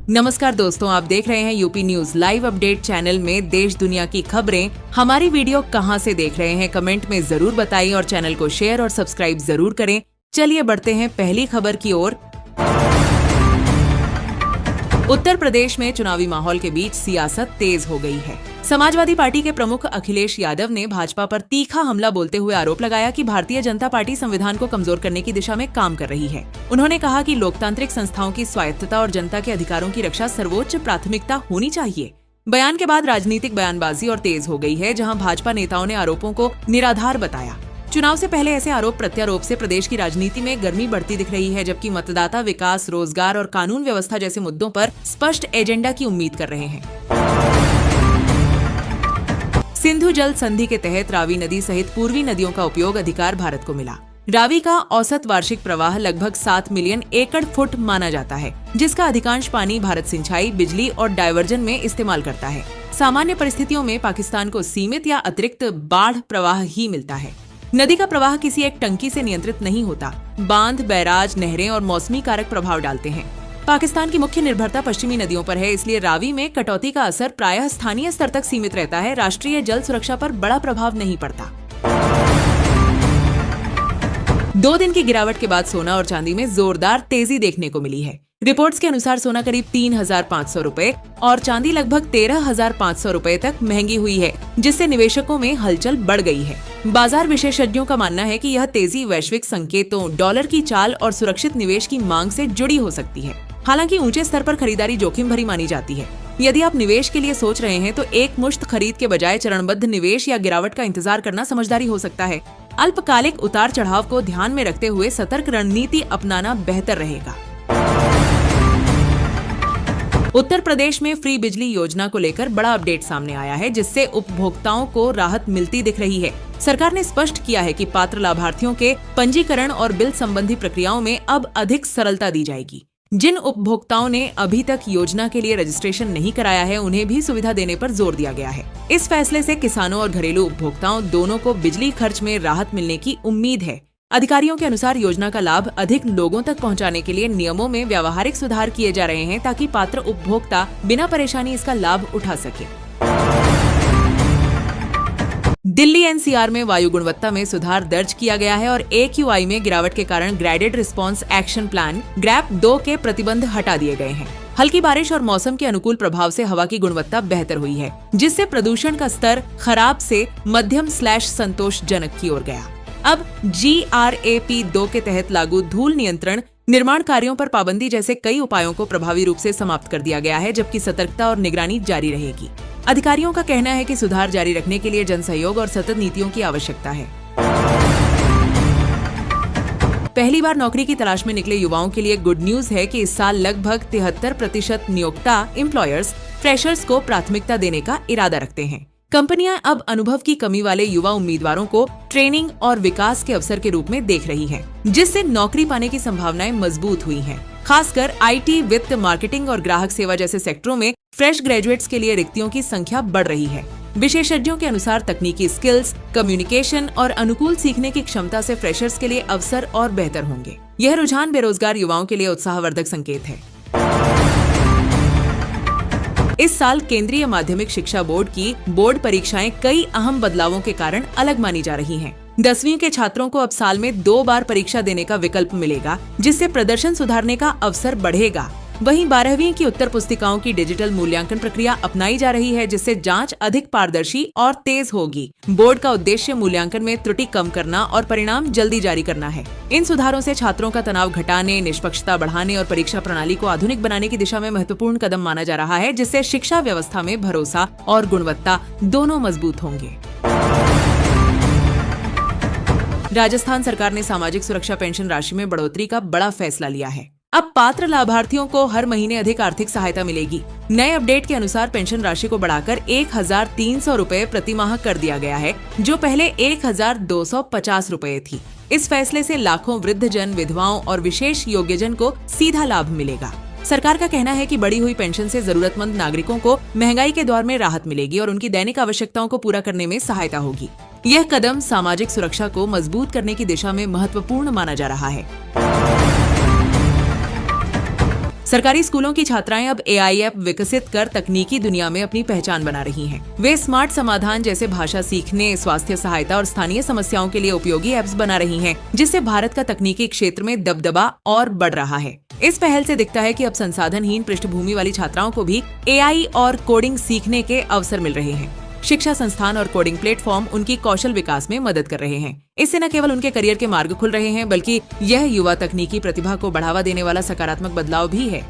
नमस्कार दोस्तों, आप देख रहे हैं UP news live update channel में देश दुनिया की खबरें। हमारी वीडियो कहां से देख रहे हैं कमेंट में जरूर बताइए और चैनल को शेयर और सब्सक्राइब जरूर करें। चलिए बढ़ते हैं पहली खबर की ओर। उत्तर प्रदेश में चुनावी माहौल के बीच सियासत तेज हो गई है। समाजवादी पार्टी के प्रमुख अखिलेश यादव ने भाजपा पर तीखा हमला बोलते हुए आरोप लगाया कि भारतीय जनता पार्टी संविधान को कमजोर करने की दिशा में काम कर रही है। उन्होंने कहा कि लोकतांत्रिक संस्थाओं की स्वायत्तता और जनता के अधिकारों की रक्षा सर्वोच्च प्राथमिकता होनी चाहिए। बयान के बाद राजनीतिक बयानबाजी और तेज हो गई है, जहां भाजपा नेताओं ने आरोपों को निराधार बताया। चुनाव से पहले ऐसे आरोप प्रत्यारोप से प्रदेश की राजनीति में गर्मी बढ़ती दिख रही है, जबकि मतदाता विकास, रोजगार और कानून व्यवस्था जैसे मुद्दों पर स्पष्ट एजेंडा की उम्मीद कर रहे हैं। सिंधु जल संधि के तहत रावी नदी सहित पूर्वी नदियों का उपयोग अधिकार भारत को मिला। रावी का औसत वार्षिक प्रवाह लगभग 7 मिलियन एकड़ फुट माना जाता है, जिसका अधिकांश पानी भारत सिंचाई, बिजली और डायवर्जन में इस्तेमाल करता है। सामान्य परिस्थितियों में पाकिस्तान को सीमित या अतिरिक्त बाढ़ प्रवाह ही मिलता है। नदी का प्रवाह किसी एक टंकी से नियंत्रित नहीं होता। बांध, बैराज, नहरें और मौसमी कारक प्रभाव डालते हैं। पाकिस्तान की मुख्य निर्भरता पश्चिमी नदियों पर है, इसलिए रावी में कटौती का असर प्रायः स्थानीय स्तर तक सीमित रहता है। राष्ट्रीय जल सुरक्षा पर बड़ा प्रभाव नहीं पड़ता। 2 दिन की गिरावट के बाद सोना और चांदी में जोरदार तेजी देखने को मिली है। रिपोर्ट्स के अनुसार सोना करीब 3,500 रुपए और चांदी लगभग 13,500 रुपए तक महंगी हुई है, जिससे निवेशकों में हलचल बढ़ गई है। बाजार विशेषज्ञों का मानना है कि यह तेजी वैश्विक संकेतों, डॉलर की चाल और सुरक्षित निवेश की मांग से जुड़ी हो सकती है। हालांकि ऊंचे स्तर पर खरीदारी जोखिम भरी मानी जाती है। यदि आप निवेश के लिए सोच रहे हैं तो एक मुश्त खरीद के बजाय चरणबद्ध निवेश या गिरावट का इंतजार करना समझदारी हो सकता है। अल्पकालिक उतार चढ़ाव को ध्यान में रखते हुए सतर्क रणनीति अपनाना बेहतर रहेगा। उत्तर प्रदेश में फ्री बिजली योजना को लेकर बड़ा अपडेट सामने आया है, जिससे उपभोक्ताओं को राहत मिलती दिख रही है। सरकार ने स्पष्ट किया है कि पात्र लाभार्थियों के पंजीकरण और बिल संबंधी प्रक्रियाओं में अब अधिक सरलता दी जाएगी। जिन उपभोक्ताओं ने अभी तक योजना के लिए रजिस्ट्रेशन नहीं कराया है, उन्हें भी सुविधा देने पर जोर दिया गया है। इस फैसले से किसानों और घरेलू उपभोक्ताओं दोनों को बिजली खर्च में राहत मिलने की उम्मीद है। अधिकारियों के अनुसार योजना का लाभ अधिक लोगों तक पहुंचाने के लिए नियमों में व्यावहारिक सुधार किए जा रहे हैं, ताकि पात्र उपभोक्ता बिना परेशानी इसका लाभ उठा सके। दिल्ली एनसीआर में वायु गुणवत्ता में सुधार दर्ज किया गया है और AQI में गिरावट के कारण graded response action plan grab 2 के प्रतिबंध हटा दिए गए हैं। हल्की बारिश और मौसम के अनुकूल प्रभाव से हवा की गुणवत्ता बेहतर हुई है, जिससे प्रदूषण का स्तर खराब से मध्यम/संतोषजनक की ओर गया। अब GRAP 2 के तहत लागू धूल नियंत्रण, निर्माण कार्यों पर पाबंदी जैसे कई उपायों को प्रभावी रूप से समाप्त कर दिया गया है, जबकि सतर्कता और निगरानी जारी रहेगी। अधिकारियों का कहना है कि सुधार जारी रखने के लिए जन सहयोग और सतत नीतियों की आवश्यकता है। पहली बार नौकरी की तलाश में निकले युवाओं के लिए गुड न्यूज है कि इस साल लगभग 73% नियोक्ता एम्प्लॉयर्स फ्रेशर्स को प्राथमिकता देने का इरादा रखते हैं। कंपनियां अब अनुभव की कमी वाले युवा उम्मीदवारों को ट्रेनिंग और विकास के अवसर के रूप में देख रही हैं, जिससे नौकरी पाने की संभावनाएं मजबूत हुई हैं। खासकर IT, वित्त, मार्केटिंग और ग्राहक सेवा जैसे सेक्टरों में फ्रेश ग्रेजुएट्स के लिए रिक्तियों की संख्या बढ़ रही है। विशेषज्ञों के अनुसार तकनीकी स्किल्स, कम्युनिकेशन और अनुकूल सीखने की क्षमता से फ्रेशर्स के लिए अवसर और बेहतर होंगे। यह रुझान बेरोजगार युवाओं के लिए उत्साहवर्धक संकेत है। इस साल केंद्रीय माध्यमिक शिक्षा बोर्ड की बोर्ड परीक्षाएं कई अहम बदलावों के कारण अलग मानी जा रही हैं। 10वीं के छात्रों को अब साल में 2 बार परीक्षा देने का विकल्प मिलेगा, जिससे प्रदर्शन सुधारने का अवसर बढ़ेगा। वहीं 12वीं की उत्तर पुस्तिकाओं की डिजिटल मूल्यांकन प्रक्रिया अपनाई जा रही है, जिससे जांच अधिक पारदर्शी और तेज होगी। बोर्ड का उद्देश्य मूल्यांकन में त्रुटि कम करना और परिणाम जल्दी जारी करना है। इन सुधारों से छात्रों का तनाव घटाने, निष्पक्षता बढ़ाने और परीक्षा प्रणाली को आधुनिक बनाने की दिशा में महत्वपूर्ण कदम माना जा रहा है, जिससे शिक्षा व्यवस्था में भरोसा और गुणवत्ता दोनों मजबूत होंगे। राजस्थान सरकार ने सामाजिक सुरक्षा पेंशन राशि में बढ़ोतरी का बड़ा फैसला लिया है। अब पात्र लाभार्थियों को हर महीने अधिक आर्थिक सहायता मिलेगी। नए अपडेट के अनुसार पेंशन राशि को बढ़ाकर 1,300 रुपए प्रति माह कर दिया गया है, जो पहले 1,250 रुपए थी। इस फैसले से लाखों वृद्धजन, विधवाओं और विशेष योग्यजन को सीधा लाभ मिलेगा। सरकार का कहना है कि बढ़ी हुई पेंशन से जरूरतमंद नागरिकों को महंगाई के दौर में राहत मिलेगी और उनकी दैनिक आवश्यकताओं को पूरा करने में सहायता होगी। यह कदम सामाजिक सुरक्षा को मजबूत करने की दिशा में महत्वपूर्ण माना जा रहा है। सरकारी स्कूलों की छात्राएं अब AI ऐप विकसित कर तकनीकी दुनिया में अपनी पहचान बना रही हैं। वे स्मार्ट समाधान जैसे भाषा सीखने, स्वास्थ्य सहायता और स्थानीय समस्याओं के लिए उपयोगी ऐप्स बना रही हैं, जिससे भारत का तकनीकी क्षेत्र में दबदबा और बढ़ रहा है। इस पहल से दिखता है कि अब संसाधनहीन पृष्ठभूमि वाली छात्राओं को भी AI और कोडिंग सीखने के अवसर मिल रहे हैं। शिक्षा संस्थान और कोडिंग प्लेटफॉर्म उनकी कौशल विकास में मदद कर रहे हैं। इससे न केवल उनके करियर के मार्ग खुल रहे हैं, बल्कि यह युवा तकनीकी प्रतिभा को बढ़ावा देने वाला सकारात्मक बदलाव भी है।